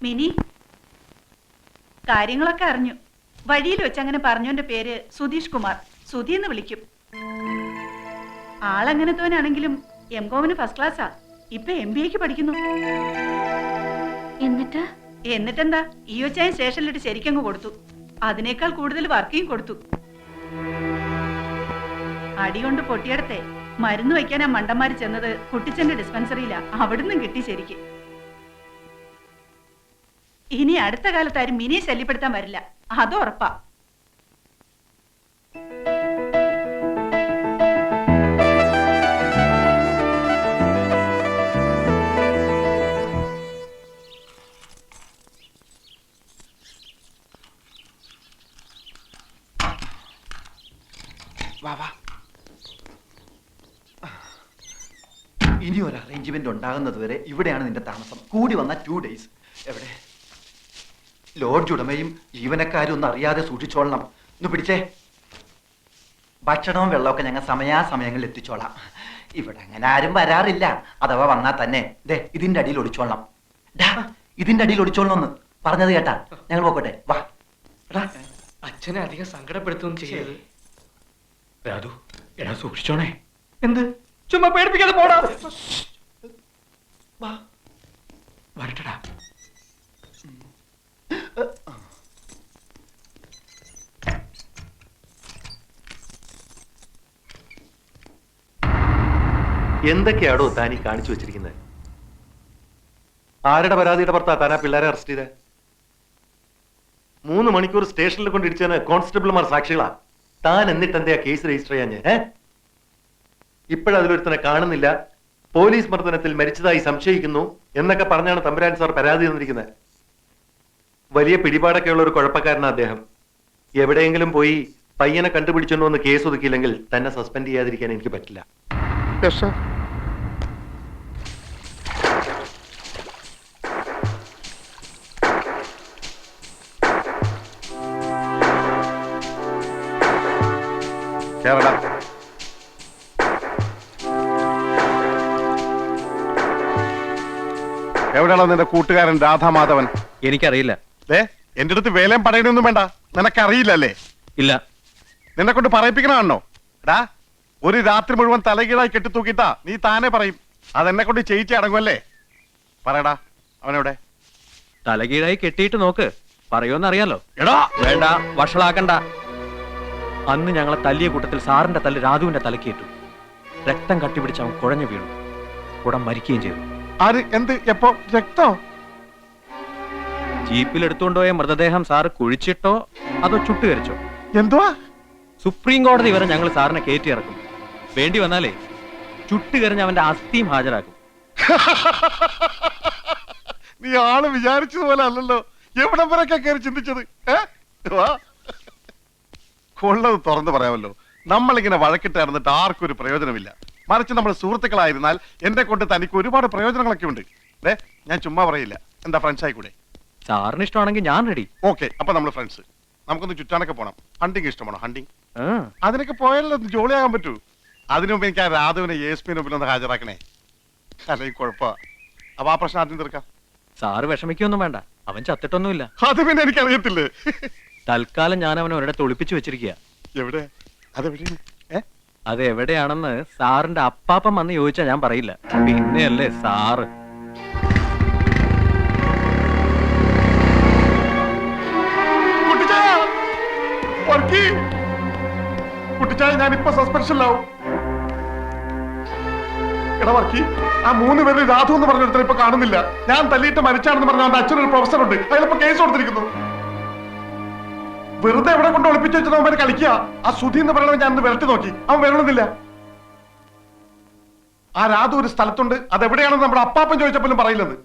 Mini, കാര്യങ്ങളൊക്കെ അറിഞ്ഞു. വഴിയിൽ വെച്ച് അങ്ങനെ പറഞ്ഞോന്റെ പേര് സുധീഷ് കുമാർ. സുധി എന്ന് വിളിക്കും. ആളെങ്ങനത്തോനാണെങ്കിലും എംകോമിന് ഫസ്റ്റ് ക്ലാസ്സാ. ഇപ്പൊ MBAക്ക് പഠിക്കുന്നു. എന്നിട്ടെന്താ, ഈയോച്ചായ സ്റ്റേഷനിലിട്ട് ശരിക്കങ്ങ് കൊടുത്തു. അതിനേക്കാൾ കൂടുതൽ വർക്കിയും കൊടുത്തു. അടികൊണ്ട് പൊട്ടിയടത്തെ മരുന്ന് വയ്ക്കാനാ മണ്ടന്മാര് ചെന്നത്. കുട്ടിച്ചന്റെ ഡിസ്പെൻസറിയിലാ. അവിടുന്ന് കിട്ടി ശരിക്ക്. ഇനി അടുത്ത കാലത്ത് ആരും മിനിയെ ശല്യപ്പെടുത്താൻ വരില്ല, അത് ഉറപ്പാ. ഇനി ഒരു അറേഞ്ച്മെന്റ് ഉണ്ടാകുന്നത് വരെ ഇവിടെയാണ് നിന്റെ താമസം. കൂടി വന്ന 2 days. എവിടെ? ലോഡ്ജ് ഉടമയും ജീവനക്കാരും ഒന്നും അറിയാതെ സൂക്ഷിച്ചോളണം. ഒന്ന് പിടിച്ചേ. ഭക്ഷണവും വെള്ളമൊക്കെ ഞങ്ങൾ സമയാസമയങ്ങളിൽ എത്തിച്ചോളാം. ഇവിടെ അങ്ങനെ ആരും വരാറില്ല. അഥവാ വന്നാൽ തന്നെ ഇതിന്റെ അടിയിൽ ഒളിച്ചോളണം. ഇതിന്റെ അടിയിൽ ഒളിച്ചോളണമെന്ന് പറഞ്ഞത് കേട്ടാ. ഞങ്ങൾ പോക്കോട്ടെ, വാ. അച്ഛനെ അധികം സങ്കടപ്പെടുത്തുകയും ചെയ്യരുത്. രാധു, എടാ സൂക്ഷിച്ചോണേ. എന്ത്? ചുമ്മാ പേടിപ്പിക്കാതെ പോടാ. വരട്ടടാ. എന്തൊക്കെയാണോ താനീ കാണിച്ചു വെച്ചിരിക്കുന്നത്? ആരുടെ പരാതിയുടെ പുറത്താ താനാ പിള്ളേരെ അറസ്റ്റ് ചെയ്തേ? 3 മണിക്കൂർ സ്റ്റേഷനിൽ കൊണ്ടിരിച്ചതിന് കോൺസ്റ്റബിൾമാർ സാക്ഷികളാ. താൻ എന്നിട്ട് എന്താ കേസ് രജിസ്റ്റർ ചെയ്യാൻ? ഇപ്പോഴതിലൊരുത്തനെ കാണുന്നില്ല, പോലീസ് മർദ്ദനത്തിൽ മരിച്ചതായി സംശയിക്കുന്നു എന്നൊക്കെ പറഞ്ഞാണ് തമ്പുരാൻ സാർ പരാതി തന്നിരിക്കുന്നത്. വലിയ പിടിപാടൊക്കെ ഉള്ള ഒരു കുഴപ്പക്കാരനാ അദ്ദേഹം. എവിടെയെങ്കിലും പോയി പയ്യനെ കണ്ടുപിടിച്ചോണ്ടോ എന്ന് കേസ് ഒതുക്കിയില്ലെങ്കിൽ തന്നെ സസ്പെൻഡ് ചെയ്യാതിരിക്കാൻ എനിക്ക് പറ്റില്ല. എവിടെയാണോ നിന്റെ കൂട്ടുകാരൻ രാധാമാധവൻ? എനിക്കറിയില്ല. എന്റെ അടുത്ത് വേലയും പറയണൊന്നും വേണ്ട. നിനക്കറിയില്ലല്ലേ? ഇല്ല. നിന്നെ കൊണ്ട് പറയിപ്പിക്കണോ? എടാ, ഒരു രാത്രി മുഴുവൻ തലകീഴായി കെട്ടിത്തൂക്കിട്ടാ നീ താനെ പറയും. അതെന്നെ കൊണ്ട് ചെയ്യിച്ച് അടങ്ങുമല്ലേ? പറയടാ, അവനെവിടെ? തലകീഴായി കെട്ടിയിട്ട് നോക്ക്, പറയുമെന്നറിയാലോ. എടാ വേണ്ട, വഷളാക്കണ്ട. അന്ന് ഞങ്ങളെ തല്ലിയ കൂട്ടത്തിൽ സാറിന്റെ തല്ല് രാധുവിന്റെ തലക്കേറ്റു. രക്തം കട്ടിപിടിച്ച് അവൻ കുഴഞ്ഞു വീണു. ഉടൻ മരിക്കുകയും ചെയ്തു. ആര്? എന്ത്? എപ്പോ? രക്തോ? ജീപ്പിൽ എടുത്തുകൊണ്ടുപോയ മൃതദേഹം സാറ് കുഴിച്ചിട്ടോ അതോ ചുട്ടുകരിച്ചോ? എന്തുവാ? സുപ്രീം കോടതി വരെ ഞങ്ങൾ സാറിനെ കയറ്റി ഇറക്കും. വേണ്ടി വന്നാലേ ചുട്ടുകരിഞ്ഞ് അവന്റെ അസ്ഥിയും ഹാജരാക്കും. നീ ആള് വിചാരിച്ചതുപോലെ അല്ലല്ലോ. എവിടെ വരെയൊക്കെ കയറി ചിന്തിച്ചത്? കൊള്ളത് തുറന്നു പറയാമല്ലോ. നമ്മളിങ്ങനെ വഴക്കിട്ട് നടന്നിട്ട് ആർക്കും ഒരു പ്രയോജനമില്ല. മറിച്ച് നമ്മൾ സുഹൃത്തുക്കളായിരുന്നാൽ എന്നെ കൊണ്ട് തനിക്ക് ഒരുപാട് പ്രയോജനങ്ങളൊക്കെ ഉണ്ട്. ഞാൻ ചുമ്മാ പറയില്ല. എന്താ, ഫ്രണ്ട്സ് ആയിക്കൂടെ? സാറിന് ഇഷ്ടമാണെങ്കിൽ ഞാൻ റെഡി. ഓക്കെ, അപ്പൊ നമ്മൾ ഫ്രണ്ട്സ്. നമുക്കൊന്ന് ചുറ്റാനൊക്കെ പോണം. ഹണ്ടിങ് ഇഷ്ടമാണോ? ഹണ്ടിങ് അതിനൊക്കെ പോയാലോ ജോളിയാകാൻ പറ്റൂ. അതിനു മുമ്പ് എനിക്ക് ആ രാധുവിനെ ESP മുമ്പിലൊന്ന് ഹാജരാക്കണേ. അല്ലെങ്കിൽ കുഴപ്പമാ. അപ്പൊ ആ പ്രശ്നം ആദ്യം തീർക്കാം. സാറ് വിഷമിക്കൊന്നും വേണ്ട, അവൻ ചത്തിട്ടൊന്നുമില്ല. അത് പിന്നെ എനിക്കറിയത്തില്ലേ. തൽക്കാലം ഞാൻ അവനെ ഒരിടത്ത് ഒളിപ്പിച്ചു വെച്ചിരിക്കുക. എവിടെ? അതെവിടെ? അത് എവിടെയാണെന്ന് സാറിന്റെ അപ്പാപ്പൻ വന്ന് ചോദിച്ചാ ഞാൻ പറയില്ല. പിന്നെയല്ലേ സാറ്. കുട്ടിച്ചായ, ഞാനിപ്പോ സസ്പെൻഷനിലാവും. എടാ വർക്കി, ആ 3 പേര് രാധു എന്ന് പറഞ്ഞെടുത്ത ഇപ്പൊ കാണുന്നില്ല. ഞാൻ തല്ലിയിട്ട് മരിച്ചാണെന്ന് പറഞ്ഞ അവന്റെ അച്ഛനൊരു പ്രൊഫസർ ഉണ്ട്. അയാളിപ്പോ കേസ് കൊടുത്തിരിക്കുന്നു. വെറുതെ എവിടെ കൊണ്ട് ഒളിപ്പിച്ചു വെച്ചത് അവന്മാര് കളിക്കുക. ആ സുധി എന്ന് പറയണവൻ ഞാൻ വിരട്ടി നോക്കി, അവൻ വരണമെന്നില്ല. ആ രാധു ഒരു സ്ഥലത്തുണ്ട്. അതെവിടെയാണെന്ന് നമ്മുടെ അപ്പാപ്പൻ ചോദിച്ചപ്പോലും പറയില്ലെന്ന്.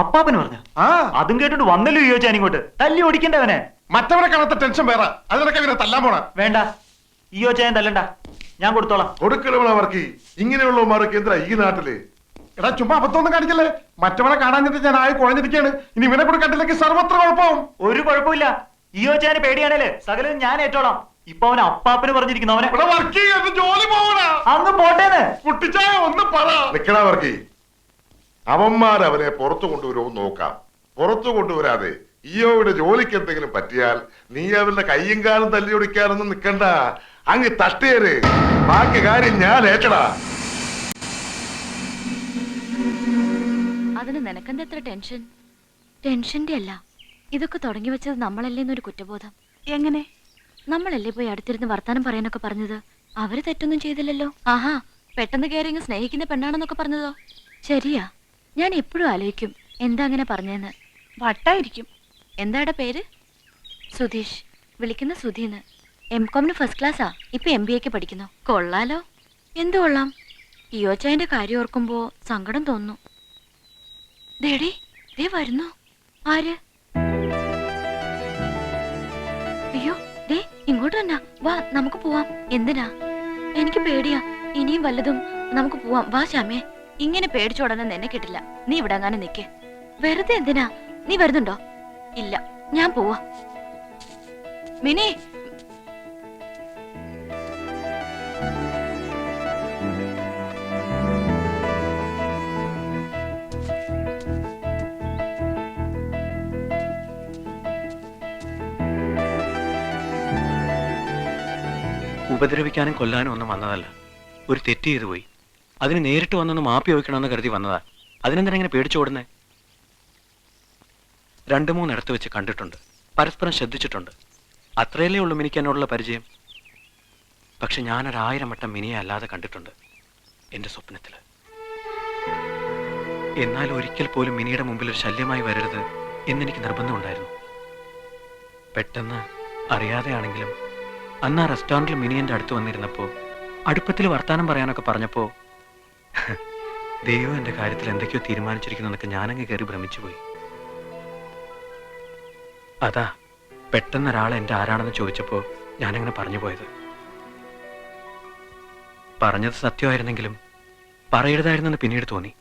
അപ്പാപ്പന് പറഞ്ഞ? അതും കേട്ടിട്ട് വന്നല്ലോ ചോദിച്ചാൻ ഇങ്ങോട്ട്. തല്ലി ഓടിക്കണ്ടവനെ. മറ്റവരെ കാണാത്ത ടെൻഷൻ വേറെ. അതിനൊക്കെ ഇവരെ തല്ലാൻ പോണ. വേണ്ട, ഈയോച്ചായൻ തല്ലണ്ട, ഞാൻ കൊടുത്തോളാം. കൊടുക്കലവർക്ക് ഇങ്ങനെയുള്ളവന്മാരൊക്കെ എന്തിനാ ഈ നാട്ടില്? എടാ ചുമ്മാ അബദ്ധമൊന്നും കാണിക്കല്ലേ. മറ്റവനെ കാണാഞ്ഞിട്ട് ഞാൻ ആയി കുഴഞ്ഞിരിക്കുകയാണ്. ഇനി ഇവനെ കൂടെ കണ്ടില്ലെങ്കിൽ സർവത്ര കുഴപ്പവും. ഒരു കുഴപ്പമില്ല. ഈയോച്ചായന് പേടിയാണേല് സകലം ഞാൻ ഏറ്റോളാം. ഇപ്പൊ അവൻ അപ്പാപ്പന് പറഞ്ഞിരിക്കുന്നു. അവനെ ജോലി പോകണ അങ്ങ് പോട്ടേന്ന്. കുട്ടിച്ചായ ഒന്ന് പറ. നിക്കണ വർക്കി, അവന്മാർ അവനെ പുറത്തു കൊണ്ടുവരുമെന്ന് നോക്കാം. പുറത്തു കൊണ്ടുവരാതെ ഈയോയുടെ ജോലിക്ക് എന്തെങ്കിലും പറ്റിയാൽ നീ അവരുടെ കയ്യും കാലും തല്ലി ഒടിക്കാനൊന്നും നിൽക്കണ്ട. അങ്ങ് തട്ടേര്. ബാക്കി കാര്യം ഞാൻ ഏറ്റടാ. അതിന് നിനക്കെന്താ എത്ര ടെൻഷൻ? ടെൻഷന്റെ അല്ല, ഇതൊക്കെ തുടങ്ങി വെച്ചത് നമ്മളല്ലേ എന്നൊരു കുറ്റബോധം. എങ്ങനെ? നമ്മളല്ലേ പോയി അടുത്തിരുന്ന് വർത്താനം പറയാനൊക്കെ പറഞ്ഞത്? അവര് തെറ്റൊന്നും ചെയ്തില്ലല്ലോ. ആഹാ, പെട്ടെന്ന് കയറി ഇങ്ങ് സ്നേഹിക്കുന്ന പെണ്ണാണെന്നൊക്കെ പറഞ്ഞതോ? ശരിയാ, ഞാൻ എപ്പോഴും ആലോചിക്കും എന്താ അങ്ങനെ പറഞ്ഞെന്ന്. വട്ടായിരിക്കും. എന്താടെ പേര്? സുധീഷ്. വിളിക്കുന്ന സുധീന്ന്. MCOMന് ഫസ്റ്റ് ക്ലാസ്സാ. ഇപ്പൊ MBAക്ക് പഠിക്കുന്നു. കൊള്ളാലോ. എന്തു കൊള്ളാം? ഇയോച്ചായന്റെ കാര്യം ഓർക്കുമ്പോ സങ്കടം തോന്നുന്നു. ദേടി, ദേ വരുന്നു. ആര്? അയ്യോ, ദേ ഇങ്ങോട്ട് തന്നെ. വാ, നമുക്ക് പോവാം. എന്തിനാ? എനിക്ക് പേടിയാ. ഇനിയും വല്ലതും. നമുക്ക് പോവാം. വാ ശ്യാമേ. ഇങ്ങനെ പേടിച്ചോടാനൊന്നും എന്നെ കിട്ടില്ല. നീ ഇവിടെ അങ്ങനെ നിക്ക്. വെറുതെ എന്തിനാ? നീ വരുന്നുണ്ടോ? ഇല്ല, ഞാൻ പോവാ. മിനി, ഉപദ്രവിക്കാനും കൊല്ലാനും ഒന്നും വന്നതല്ല. ഒരു തെറ്റ് ചെയ്തു പോയി. അതിന് നേരിട്ട് വന്നൊന്ന് മാപ്പി ചോദിക്കണമെന്ന് കരുതി വന്നതാ. അതിനെന്തിനാ ഇങ്ങനെ പേടിച്ചോടുന്നേ? 2-3 ഇടത്ത് വെച്ച് കണ്ടിട്ടുണ്ട്, പരസ്പരം ശ്രദ്ധിച്ചിട്ടുണ്ട്. അത്രയല്ലേ ഉള്ളൂ മിനിക്ക് എന്നോടുള്ള പരിചയം. പക്ഷെ ഞാനൊരു1000 വട്ടം മിനിയെ അല്ലാതെ കണ്ടിട്ടുണ്ട് എൻ്റെ സ്വപ്നത്തിൽ. എന്നാൽ ഒരിക്കൽ പോലും മിനിയുടെ മുമ്പിൽ ഒരു ശല്യമായി വരരുത് എന്നെനിക്ക് നിർബന്ധമുണ്ടായിരുന്നു. പെട്ടെന്ന് അറിയാതെയാണെങ്കിലും അന്ന് ആ റെസ്റ്റോറൻറ്റിൽ മിനി എൻ്റെ അടുത്ത് വന്നിരുന്നപ്പോൾ അടുപ്പത്തിൽ വർത്താനം പറയാനൊക്കെ പറഞ്ഞപ്പോൾ ദൈവം എൻ്റെ കാര്യത്തിൽ എന്തൊക്കെയോ തീരുമാനിച്ചിരിക്കുന്നതൊക്കെ ഞാനങ്ങ് കയറി ഭ്രമിച്ചുപോയി. അതാ പെട്ടെന്ന് ഒരാൾ എൻ്റെ ആരാണെന്ന് ചോദിച്ചപ്പോൾ ഞാനങ്ങനെ പറഞ്ഞു പോയത്. പറഞ്ഞത് സത്യമായിരുന്നെങ്കിലും പറയരുതായിരുന്നെന്ന് പിന്നീട് തോന്നി.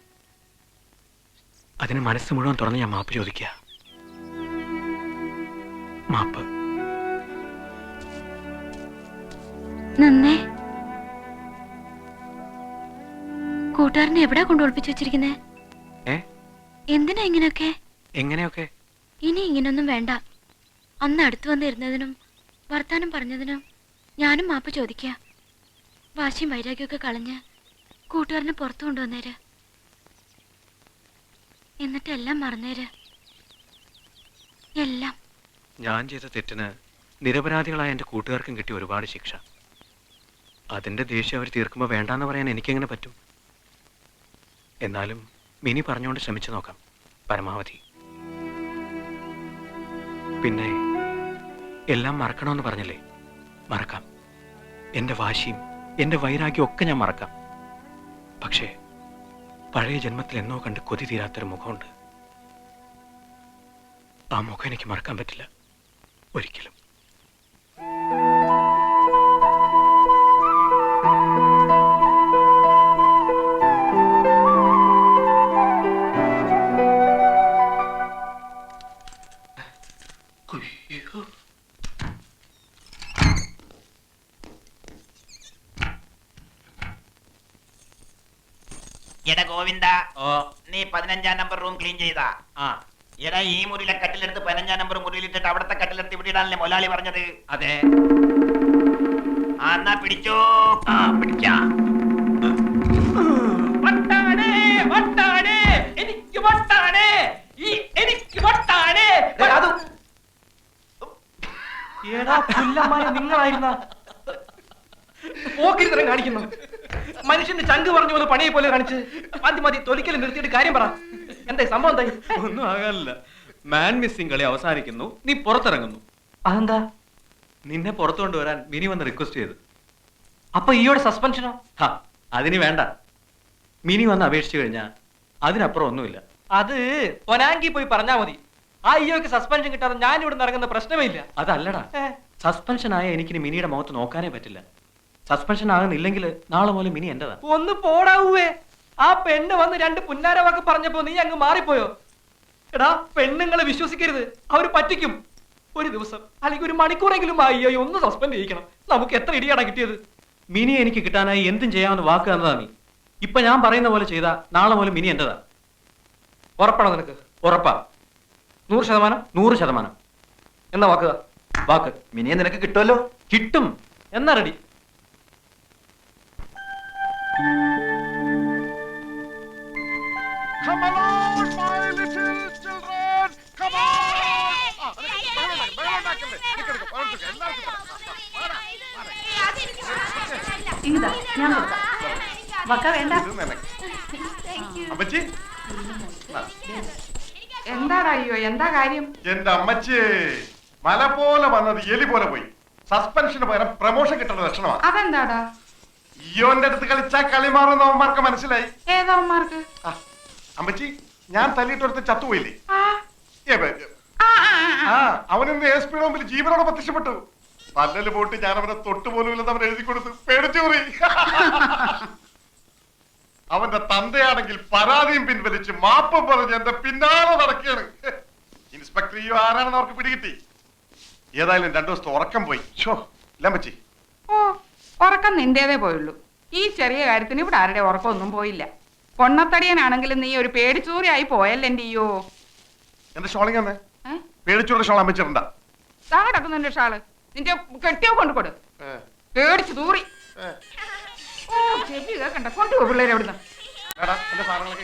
അതിന് മനസ്സ് മുഴുവൻ തുറന്ന് ഞാൻ മാപ്പ് ചോദിക്കുക. മാപ്പ്. നന്നേ. കൂട്ടുകാരനെ എവിടാ കൊണ്ട് ഒളിപ്പിച്ചു വെച്ചിരിക്കുന്നേ? എന്തിനാ ഇങ്ങനെയൊക്കെ? എങ്ങനെയൊക്കെ? ഇനി ഇങ്ങനൊന്നും വേണ്ട. അന്ന് അടുത്ത് വന്നിരുന്നതിനും വർത്താനം പറഞ്ഞതിനും ഞാനും മാപ്പ് ചോദിക്കുക. വാശിയും വൈരാഗ്യമൊക്കെ കളഞ്ഞ് കൂട്ടുകാരനെ പുറത്തു കൊണ്ടുവന്നേര്. എന്നിട്ട് എല്ലാം മറന്നേര്. എല്ലാം. ഞാൻ ചെയ്ത തെറ്റിന് നിരപരാധികളായ എൻ്റെ കൂട്ടുകാർക്കും കിട്ടിയ ഒരുപാട് ശിക്ഷ. അതിൻ്റെ ദേഷ്യം അവർ തീർക്കുമ്പോൾ വേണ്ടാന്ന് പറയാൻ എനിക്കെങ്ങനെ പറ്റും? എന്നാലും മിനി പറഞ്ഞുകൊണ്ട് ശ്രമിച്ചു നോക്കാം പരമാവധി. പിന്നെ എല്ലാം മറക്കണമെന്ന് പറഞ്ഞില്ലേ, മറക്കാം. എൻ്റെ വാശിയും എൻ്റെ വൈരാഗ്യം ഒക്കെ ഞാൻ മറക്കാം. പക്ഷേ പഴയ ജന്മത്തിൽ എന്നോ കണ്ട് കൊതി തീരാത്തൊരു മുഖമുണ്ട്. ആ മുഖം എനിക്ക് മറക്കാൻ പറ്റില്ല ഒരിക്കലും. എടാ ഗോവിന്ദ, നീ 15-ാം നമ്പർ റൂം ക്ലീൻ ചെയ്താ? എടാ, ഈ മുറിയിലെ കട്ടിലെടുത്ത് 15-ാം നമ്പർ മുറിയിലിട്ടിട്ട് അവിടത്തെ കട്ടിലെടുത്ത് ഇവിടെ ഇടാനല്ലേ മൊലാളി പറഞ്ഞത്? അതെ. എന്നാ പിടിച്ചോ. പിടിക്കാം. നിങ്ങളായിരുന്ന പോക്കിരിത്തരം കാണിക്കുന്നു. മനുഷ്യന്റെ ചങ്ക് പറഞ്ഞു പോലെ പണിയെ പോലെ കാണിച്ച് മതി മതി തൊലിക്കല് നിർത്തിയിട്ട് കാര്യം പറ. എന്തായി സംഭവം? എന്തായി? ഒന്നും ആകാനില്ല. മാൻ മിസ്സിംഗ് കളി അവസാനിക്കുന്നു, നീ പുറത്തിറങ്ങുന്നു. അതെന്താ? നിന്നെ പുറത്തു കൊണ്ടുവരാൻ മിനി വന്ന് റിക്വസ്റ്റ് ചെയ്തു. അപ്പൊ ഈയോടെ സസ്പെൻഷനോ? അതിന് വേണ്ട. മിനി വന്ന് അപേക്ഷിച്ചു കഴിഞ്ഞാ അതിനപ്പുറം ഒന്നുമില്ല. അത് പൊനാങ്കി പോയി പറഞ്ഞാ മതി. ആ ഈയോക്ക് സസ്പെൻഷൻ കിട്ടാതെ ഞാൻ ഇവിടെ ഇറങ്ങുന്ന പ്രശ്നമേ ഇല്ല. അതല്ലടാ, സസ്പെൻഷൻ ആയ എനിക്ക് മിനിയുടെ മുഖത്ത് നോക്കാനേ പറ്റില്ല. സസ്പെൻഷൻ ആകുന്നില്ലെങ്കിൽ നാളെ മുതൽ മിനി എന്റേതാ. ഒന്ന് പോടാവേ. ആ പെണ്ണ് വന്ന് 2 പുന്നാര വാക്ക് പറഞ്ഞപ്പോ നീ അങ്ങ് മാറിപ്പോയോ? എടാ, പെണ്ണുങ്ങളെ വിശ്വസിക്കരുത്, അവര് പറ്റിക്കും. ഒരു ദിവസം അല്ലെങ്കിൽ ഒരു മണിക്കൂറെങ്കിലും അയ്യോ ഒന്ന് സസ്പെൻഡ് ചെയ്യിക്കണം. നമുക്ക് എത്ര ഇടിയാടാ കിട്ടിയത്? മിനി എനിക്ക് കിട്ടാനായി എന്തും ചെയ്യാമെന്ന് വാക്ക് തന്നതാ നീ. ഇപ്പൊ ഞാൻ പറയുന്ന പോലെ ചെയ്താ നാളെ മുതൽ മിനി എന്റേതാ. ഉറപ്പാണോ നിനക്ക്? ഉറപ്പാ. 100%? 100%. എന്നാ വാക്കുക? വാക്ക്. മിനിയെ നിനക്ക് കിട്ടുമല്ലോ. കിട്ടും. എന്നാ ready? Come along, my little children. Come on. ഇങ്ങതാ ഞാൻ കൊടുക്കാം. വക്ക വേണ്ട. അമ്മച്ചി, എന്താടാ അയ്യോ, എന്താ കാര്യം? എന്റെ അമ്മച്ചി, മല പോലെ വന്നത് എലി പോലെ പോയി. സസ്പെൻഷന് പകരം പ്രമോഷൻ കിട്ടുന്ന ലക്ഷണമാണ്. അതെന്താടാ? ഇയോന്റെ അടുത്ത് കളിച്ചാൽ കളി മാറുന്ന അവന്മാർക്ക് മനസ്സിലായി. ഏതവന്മാർക്ക്? അമ്മച്ചി, ഞാൻ തല്ലിയിട്ടൊരുത്ത് ചത്തുപോയില്ലേ? ആ, അവനിന്ന് ASP മുമ്പിൽ ജീവനോടെ പ്രത്യക്ഷപ്പെട്ടു. പല്ലല് പോട്ട് ഞാൻ അവനെ തൊട്ടുപോലും ഇല്ലെന്ന് അവൻ എഴുതി കൊടുത്തു. പേടിച്ചു പോയി. അവന്റെ തന്തയാണെങ്കിൽ പരാതിയും പിൻവലിച്ച് മാപ്പ് പറഞ്ഞ് എന്റെ പിന്നാലെ നടക്കുകയാണ്. ഇൻസ്പെക്ടർ ഇയോ ആരാണെന്ന് അവർക്ക് പിടികിട്ടി. ഏതായാലും 2 ദിവസത്തെ ഉറക്കം പോയി. ലമ്മച്ചി, ഓ, ഉറക്കം നിന്റേതേ പോയുള്ളൂ. ഈ ചെറിയ കാര്യത്തിന് ഇവിടെ ആരുടെ ഉറക്കമൊന്നും പോയില്ല. പൊണ്ണത്തടിയനാണെങ്കിലും നീ ഒരു പേടിച്ചൂറിയായി പോയല്ലേ എന്റെ അയ്യോ. എന്റെ ഷോളിങ് തന്നെ പേടിച്ചുള്ള ഷോൾ അമ്മച്ചിട്ടുണ്ടാ. താ കിടക്കുന്നു എന്റെ ഷാള്. നിന്റെ കെട്ടിയോ കൊണ്ടുകൊടു. പേടിച്ചു തൂറി. ഓ, ചെവി കേക്കണ്ട. കൊണ്ടുപോ പിള്ളേരെ എവിടുന്ന്. എന്റെ സാധനങ്ങളൊക്കെ